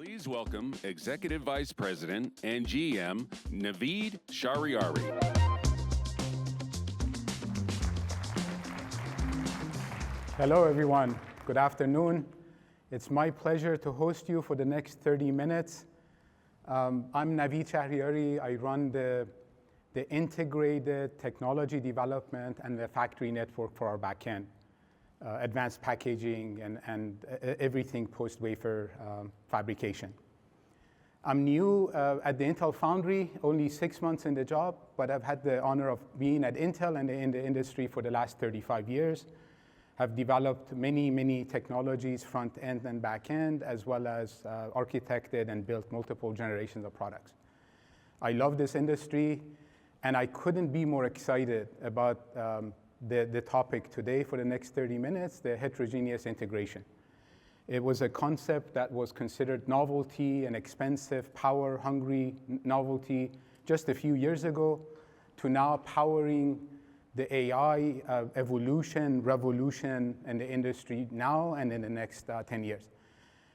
Please welcome Executive Vice President and GM, Navid Shahriari. Hello, everyone. Good afternoon. It's my pleasure to host you for the next 30 minutes. I'm Navid Shahriari. I run the integrated technology development and the factory network for our backend, advanced packaging and everything post-wafer fabrication. I'm new at the Intel Foundry, only 6 months in the job, but I've had the honor of being at Intel and in the industry for the last 35 years. Have developed many technologies, front end and back end, as well as architected and built multiple generations of products. I love this industry, and I couldn't be more excited about the topic today for the next 30 minutes, the heterogeneous integration. It was a concept that was considered novelty and expensive, power-hungry novelty just a few years ago, to now powering the AI revolution in the industry now and in the next 10 years.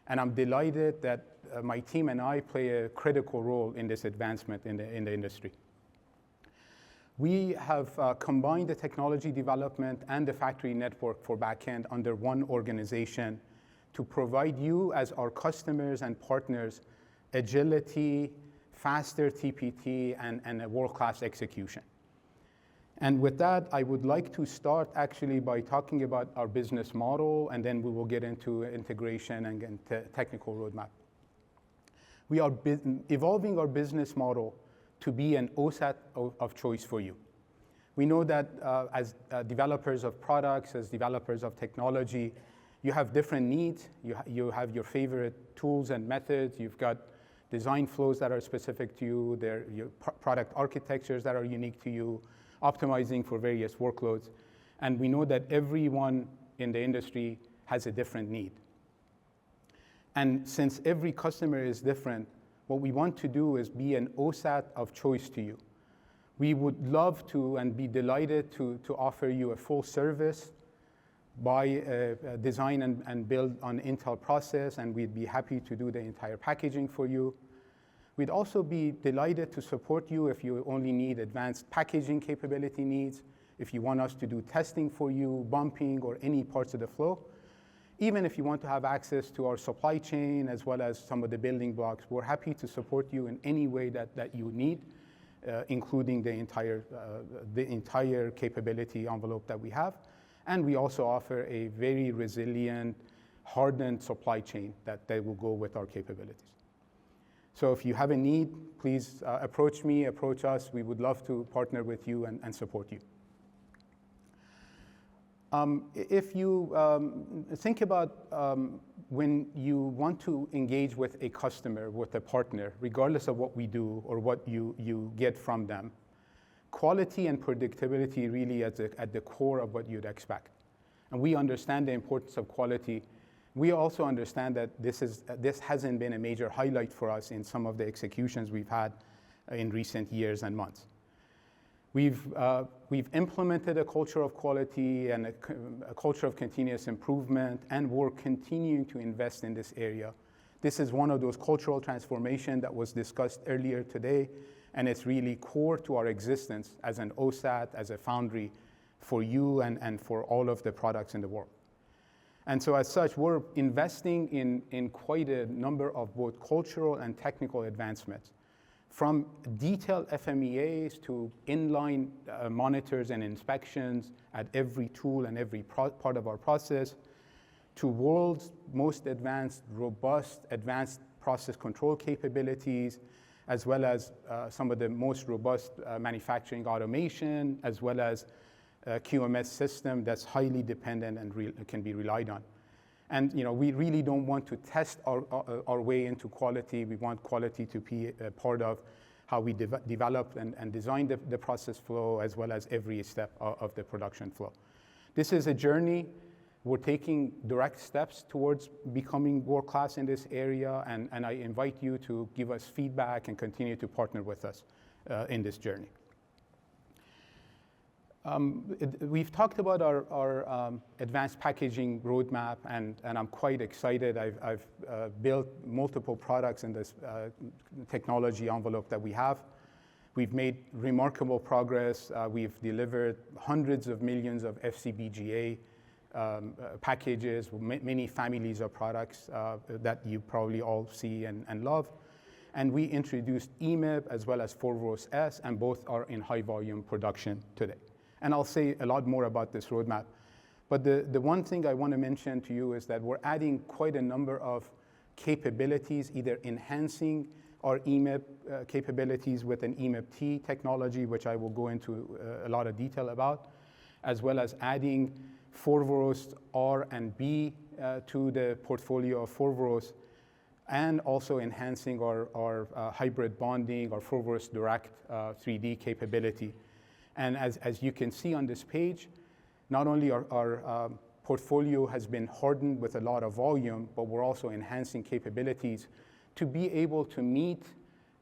And I'm delighted that my team and I play a critical role in this advancement in the industry. We have combined the technology development and the factory network for backend under one organization to provide you as our customers and partners agility, faster TPT, and a world-class execution. And with that, I would like to start actually by talking about our business model, and then we will get into integration and into technical roadmap. We are evolving our business model to be an OSAT of choice for you. We know that as developers of products, as developers of technology, you have different needs. You have your favorite tools and methods. You've got design flows that are specific to you. There are your product architectures that are unique to you, optimizing for various workloads. And we know that everyone in the industry has a different need. And since every customer is different, what we want to do is be an OSAT of choice to you. We would love to and be delighted to offer you a full service, buy, design and build on Intel process, and we'd be happy to do the entire packaging for you. We'd also be delighted to support you if you only need advanced packaging capability needs, if you want us to do testing for you, bumping, or any parts of the flow. Even if you want to have access to our supply chain as well as some of the building blocks, we're happy to support you in any way that you need, including the entire capability envelope that we have. And we also offer a very resilient, hardened supply chain that will go with our capabilities. So if you have a need, please approach me, approach us. We would love to partner with you and support you. If you think about when you want to engage with a customer, with a partner, regardless of what we do or what you get from them, quality and predictability really at the core of what you'd expect. And we understand the importance of quality. We also understand that this hasn't been a major highlight for us in some of the executions we've had in recent years and months. We've implemented a culture of quality and a culture of continuous improvement, and we're continuing to invest in this area. This is one of those cultural transformations that was discussed earlier today, and it's really core to our existence as an OSAT, as a foundry for you and for all of the products in the world. And so as such, we're investing in quite a number of both cultural and technical advancements, from detailed FMEAs to inline monitors and inspections at every tool and every part of our process, to world's most advanced, robust, advanced process control capabilities, as well as some of the most robust manufacturing automation, as well as QMS system that's highly dependent and can be relied on. And we really don't want to test our way into quality. We want quality to be a part of how we develop and design the process flow, as well as every step of the production flow. This is a journey. We're taking direct steps towards becoming world-class in this area, and I invite you to give us feedback and continue to partner with us in this journey. We've talked about our advanced packaging roadmap, and I'm quite excited. I've built multiple products in this technology envelope that we have. We've made remarkable progress. We've delivered hundreds of millions of FCBGA packages, many families of products that you probably all see and love. And we introduced EMIB as well as Foveros S, and both are in high volume production today. And I'll say a lot more about this roadmap. But the one thing I want to mention to you is that we're adding quite a number of capabilities, either enhancing our EMIB capabilities with an EMIB-T technology, which I will go into a lot of detail about, as well as adding Foveros R and B to the portfolio of Foveros, and also enhancing our hybrid bonding, our Foveros Direct 3D capability. And as you can see on this page, not only our portfolio has been hardened with a lot of volume, but we're also enhancing capabilities to be able to meet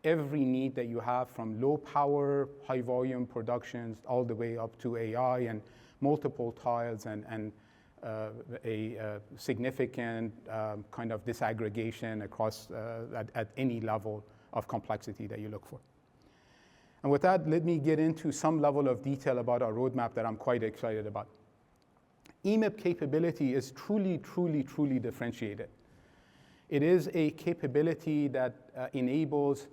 every need that you have, from low power, high volume productions, all the way up to AI and multiple tiles and a significant kind of disaggregation across at any level of complexity that you look for. And with that, let me get into some level of detail about our roadmap that I'm quite excited about. EMIB capability is truly, truly, truly differentiated. It is a capability that enables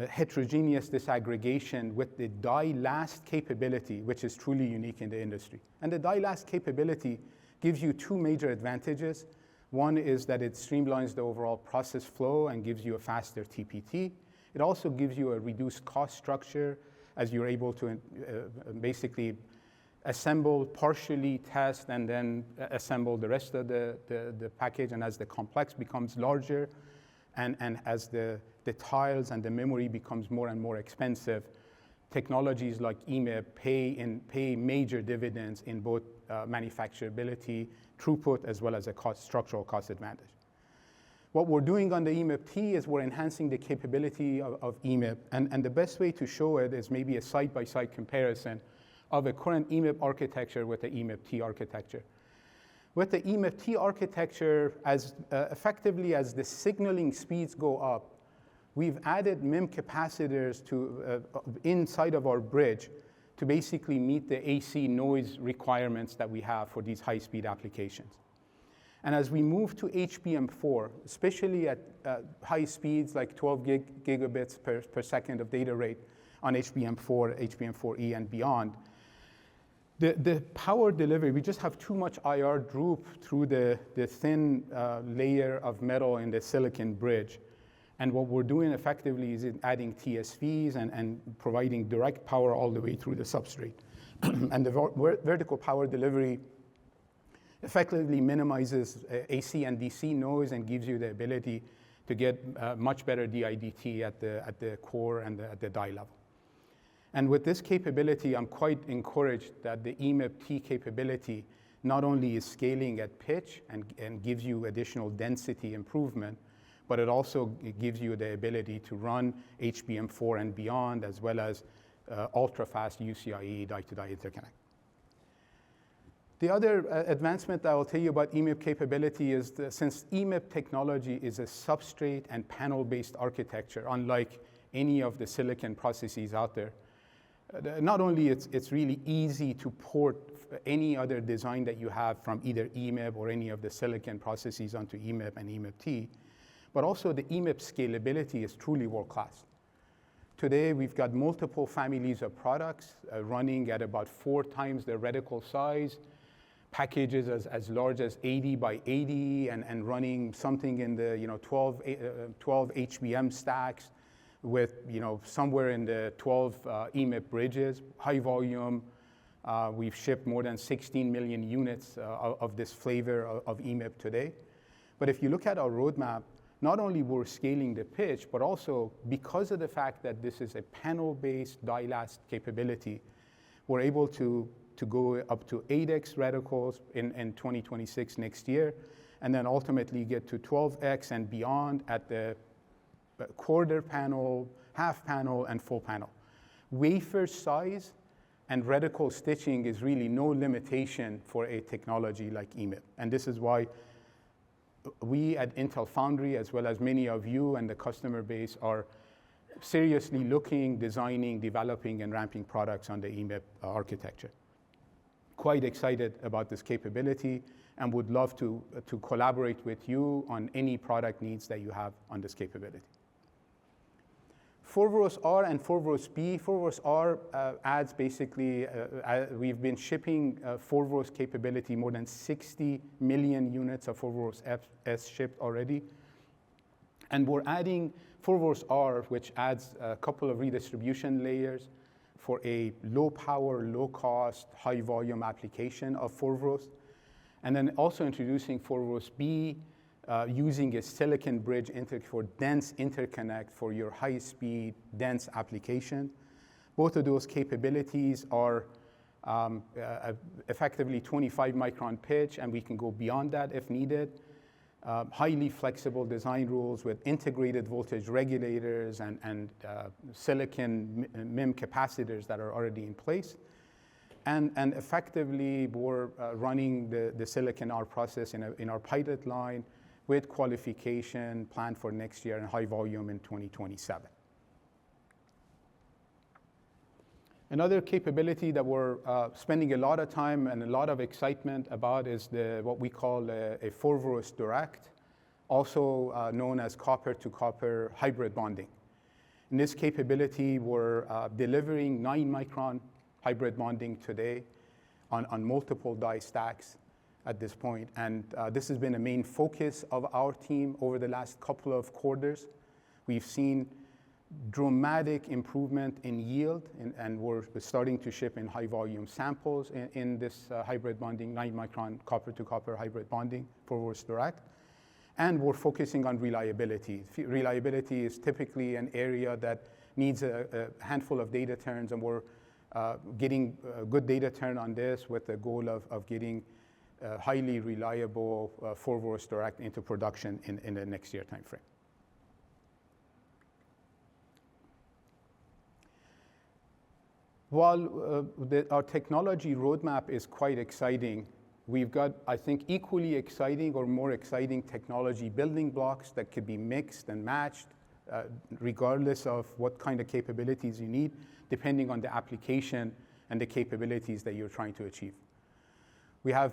heterogeneous disaggregation with the die-last capability, which is truly unique in the industry. And the die-last capability gives you two major advantages. One is that it streamlines the overall process flow and gives you a faster TPT. It also gives you a reduced cost structure, as you're able to basically assemble, partially test, and then assemble the rest of the package. And as the complex becomes larger, and as the tiles and the memory becomes more and more expensive, technologies like EMIB pay major dividends in both manufacturability, throughput, as well as a structural cost advantage. What we're doing on the EMIB-T is we're enhancing the capability of EMIB, and the best way to show it is maybe a side-by-side comparison of a current EMIB architecture with the EMIB-T architecture. With the EMIB-T architecture, as effectively as the signaling speeds go up, we've added MIM capacitors to inside of our bridge to basically meet the AC noise requirements that we have for these high-speed applications. And as we move to HBM4, especially at high speeds like 12 gigabits per second of data rate on HBM4, HBM4E, and beyond, the power delivery, we just have too much IR droop through the thin layer of metal in the silicon bridge. And what we're doing effectively is adding TSVs and providing direct power all the way through the substrate. And the vertical power delivery effectively minimizes AC and DC noise and gives you the ability to get much better DIDT at the core and at the die level. And with this capability, I'm quite encouraged that the EMIB-T capability not only is scaling at pitch and gives you additional density improvement, but it also gives you the ability to run HBM4 and beyond, as well as ultra-fast UCIe die-to-die interconnect. The other advancement that I will tell you about EMIB capability is since EMIB technology is a substrate and panel-based architecture, unlike any of the silicon processes out there, not only it's really easy to port any other design that you have from either EMIB or any of the silicon processes onto EMIB and EMIB-T, but also the EMIB scalability is truly world-class. Today, we've got multiple families of products running at about 4 times the reticle size, packages as large as 80 by 80, and running something in the 12 HBM stacks with somewhere in the 12 EMIB bridges, high volume. We've shipped more than 16 million units of this flavor of EMIB today. But if you look at our roadmap, not only we're scaling the pitch, but also because of the fact that this is a panel-based die-last capability, we're able to go up to 8x reticles in 2026 next year, and then ultimately get to 12x and beyond at the quarter panel, half panel, and full panel. Wafer size And reticle stitching is really no limitation for a technology like EMIB. And this is why we at Intel Foundry, as well as many of you and the customer base, are seriously looking, designing, developing, and ramping products on the EMIB architecture. Quite excited about this capability and would love to collaborate with you on any product needs that you have on this capability. Foveros R and Foveros B. Foveros R adds basically, we've been shipping Foveros capability, more than 60 million units of Foveros S shipped already. And we're adding Foveros R, which adds a couple of redistribution layers for a low power, low cost, high volume application of Foveros. And then also introducing Foveros B, using a silicon bridge for dense interconnect for your high-speed, dense application. Both of those capabilities are effectively 25 micron pitch, and we can go beyond that if needed. Highly flexible design rules with integrated voltage regulators and silicon MIM capacitors that are already in place. And effectively, we're running the Silicon R process in our pilot line, with qualification planned for next year and high volume in 2027. Another capability that we're spending a lot of time and a lot of excitement about is what we call a Foveros Direct, also known as copper-to-copper hybrid bonding. In this capability, we're delivering 9-micron hybrid bonding today on multiple die stacks at this point. And this has been a main focus of our team over the last couple of quarters. We've seen dramatic improvement in yield, and we're starting to ship in high volume samples in this hybrid bonding, 9-micron copper-to-copper hybrid bonding for Foveros Direct. And we're focusing on reliability. Reliability is typically an area that needs a handful of data turns, and we're getting a good data turn on this with the goal of getting highly reliable Foveros Direct into production in the next year timeframe. While our technology roadmap is quite exciting, we've got, I think, equally exciting or more exciting technology building blocks that could be mixed and matched regardless of what kind of capabilities you need, depending on the application and the capabilities that you're trying to achieve. We have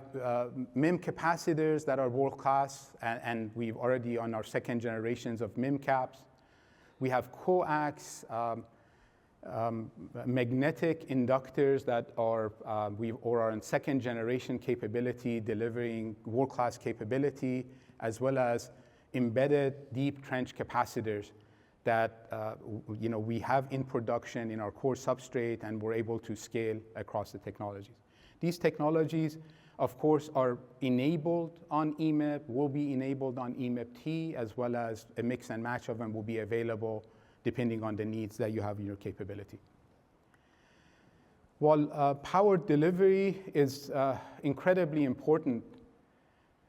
MIM capacitors that are world-class, and we've already on our second generations of MIM caps. We have coax magnetic inductors that are in second generation capability, delivering world-class capability, as well as embedded deep trench capacitors that we have in production in our core substrate, and we're able to scale across the technologies. These technologies, of course, are enabled on EMIB, will be enabled on EMIB-T, as well as a mix and match of them will be available depending on the needs that you have in your capability. While power delivery is incredibly important,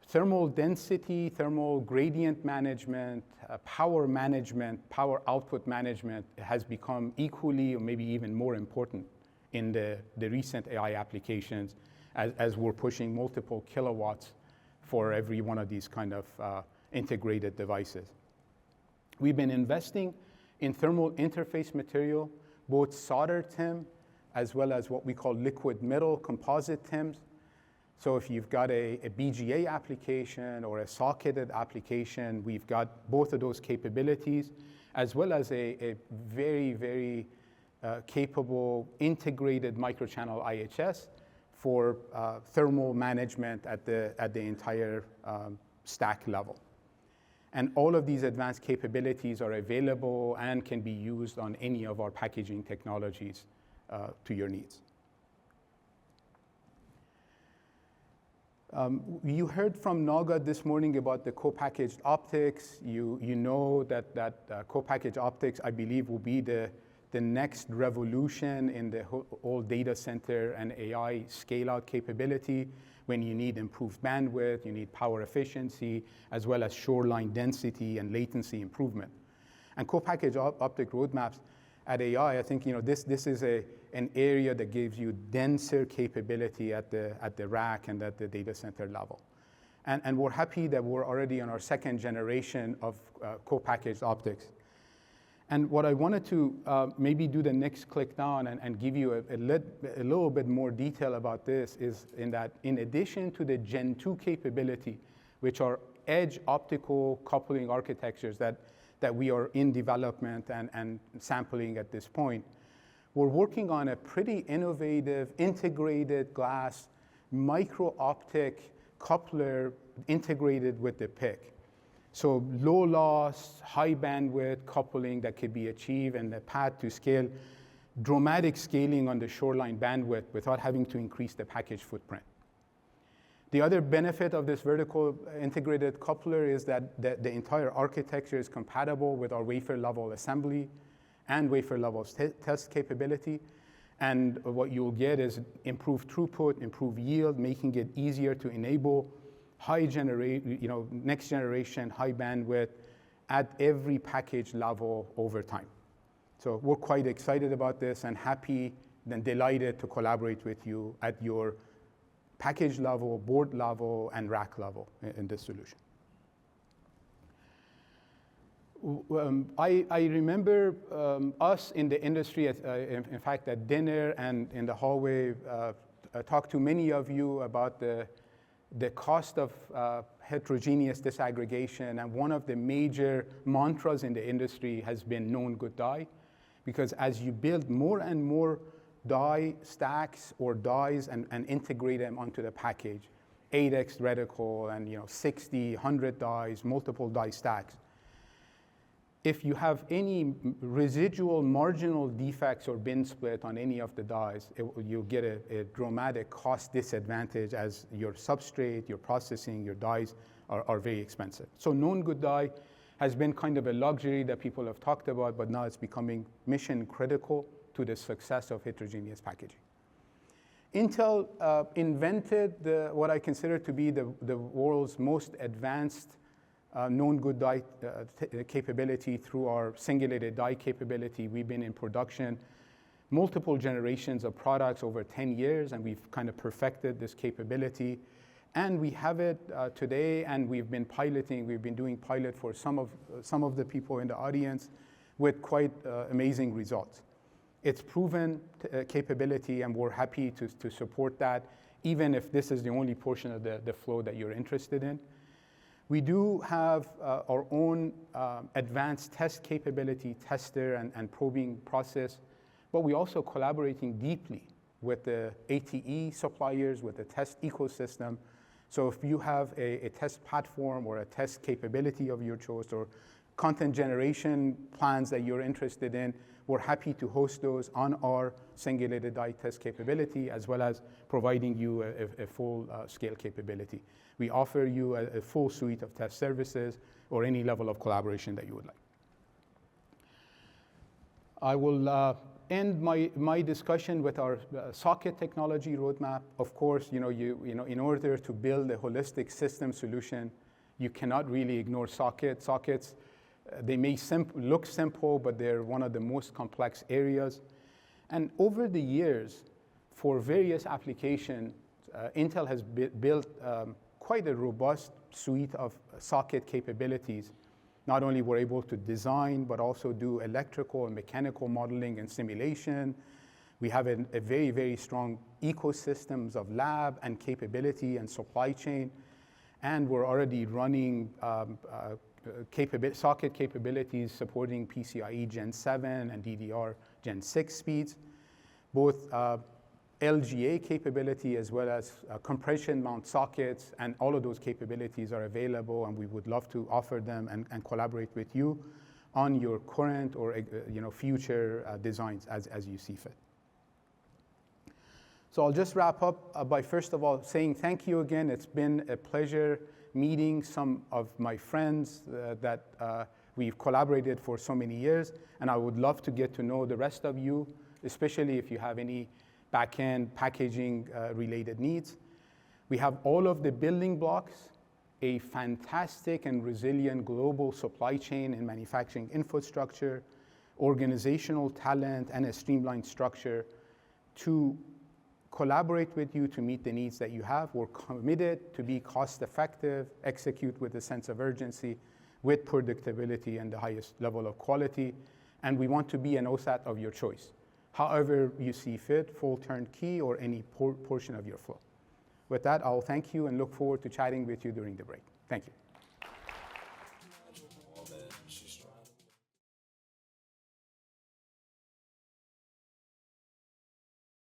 thermal density, thermal gradient management, power output management has become equally or maybe even more important in the recent AI applications as we're pushing multiple kilowatts for every one of these kind of integrated devices. We've been investing in thermal interface material, both solder TIM as well as what we call liquid metal composite TIMs. So if you've got a BGA application or a socketed application, we've got both of those capabilities, as well as a very, very capable integrated microchannel IHS for thermal management at the entire stack level. And all of these advanced capabilities are available and can be used on any of our packaging technologies to your needs. You heard from Naga this morning about the co-packaged optics. You know that co-packaged optics, I believe, will be the next revolution in the whole data center and AI scale-out capability. When you need improved bandwidth, you need power efficiency, as well as shoreline density and latency improvement. And co-packaged optic roadmaps at AI, I think this is an area that gives you denser capability at the rack and at the data center level. And we're happy that we're already on our second generation of co-packaged optics. And what I wanted to maybe do the next click down and give you a little bit more detail about this is in that in addition to the Gen 2 capability, which are edge optical coupling architectures that we are in development and sampling at this point, we're working on a pretty innovative integrated glass micro-optic coupler integrated with the PIC. So low loss, high bandwidth coupling that could be achieved and the path to scale, dramatic scaling on the shoreline bandwidth without having to increase the package footprint. The other benefit of this vertical integrated coupler is that the entire architecture is compatible with our wafer level assembly and wafer level test capability. And what you'll get is improved throughput, improved yield, making it easier to enable next generation high bandwidth at every package level over time. So we're quite excited about this and happy and delighted to collaborate with you at your package level, board level, and rack level in this solution. I remember us in the industry, in fact, at dinner and in the hallway, talked to many of you about the cost of heterogeneous disaggregation, and one of the major mantras in the industry has been known good die, because as you build more and more die stacks or dies and integrate them onto the package, 8x reticle and 60, 100 dies, multiple die stacks, if you have any residual marginal defects or bin split on any of the dies, you'll get a dramatic cost disadvantage as your substrate, your processing, your dies are very expensive. So known good die has been kind of a luxury that people have talked about, but now it's becoming mission critical to the success of heterogeneous packaging. Intel invented what I consider to be the world's most advanced known good die capability through our singulated die capability. We've been in production multiple generations of products over 10 years, and we've kind of perfected this capability. And we have it today, and we've been piloting. We've been doing pilot for some of the people in the audience with quite amazing results. It's proven capability, and we're happy to support that, even if this is the only portion of the flow that you're interested in. We do have our own advanced test capability, tester and probing process, but we're also collaborating deeply with the ATE suppliers, with the test ecosystem. So if you have a test platform or a test capability of your choice or content generation plans that you're interested in, we're happy to host those on our singulated die test capability, as well as providing you a full scale capability. We offer you a full suite of test services or any level of collaboration that you would like. I will end my discussion with our socket technology roadmap. Of course, in order to build a holistic system solution, you cannot really ignore sockets. Sockets, they may look simple, but they're one of the most complex areas. And over the years, for various applications, Intel has built quite a robust suite of socket capabilities. Not only we're able to design, but also do electrical and mechanical modeling and simulation. We have a very, very strong ecosystems of lab and capability and supply chain. And we're already running socket capabilities supporting PCIe Gen 7 and DDR Gen 6 speeds. Both LGA capability as well as compression mount sockets, and all of those capabilities are available, and we would love to offer them and collaborate with you on your current or future designs as you see fit. So I'll just wrap up by first of all saying thank you again. It's been a pleasure meeting some of my friends that we've collaborated for so many years, and I would love to get to know the rest of you, especially if you have any back-end packaging related needs. We have all of the building blocks, a fantastic and resilient global supply chain and manufacturing infrastructure, organizational talent, and a streamlined structure to collaborate with you to meet the needs that you have. We're committed to be cost-effective, execute with a sense of urgency, with predictability and the highest level of quality, and we want to be an OSAT of your choice. However you see fit, full turnkey, or any portion of your flow. With that, I'll thank you and look forward to chatting with you during the break. Thank you.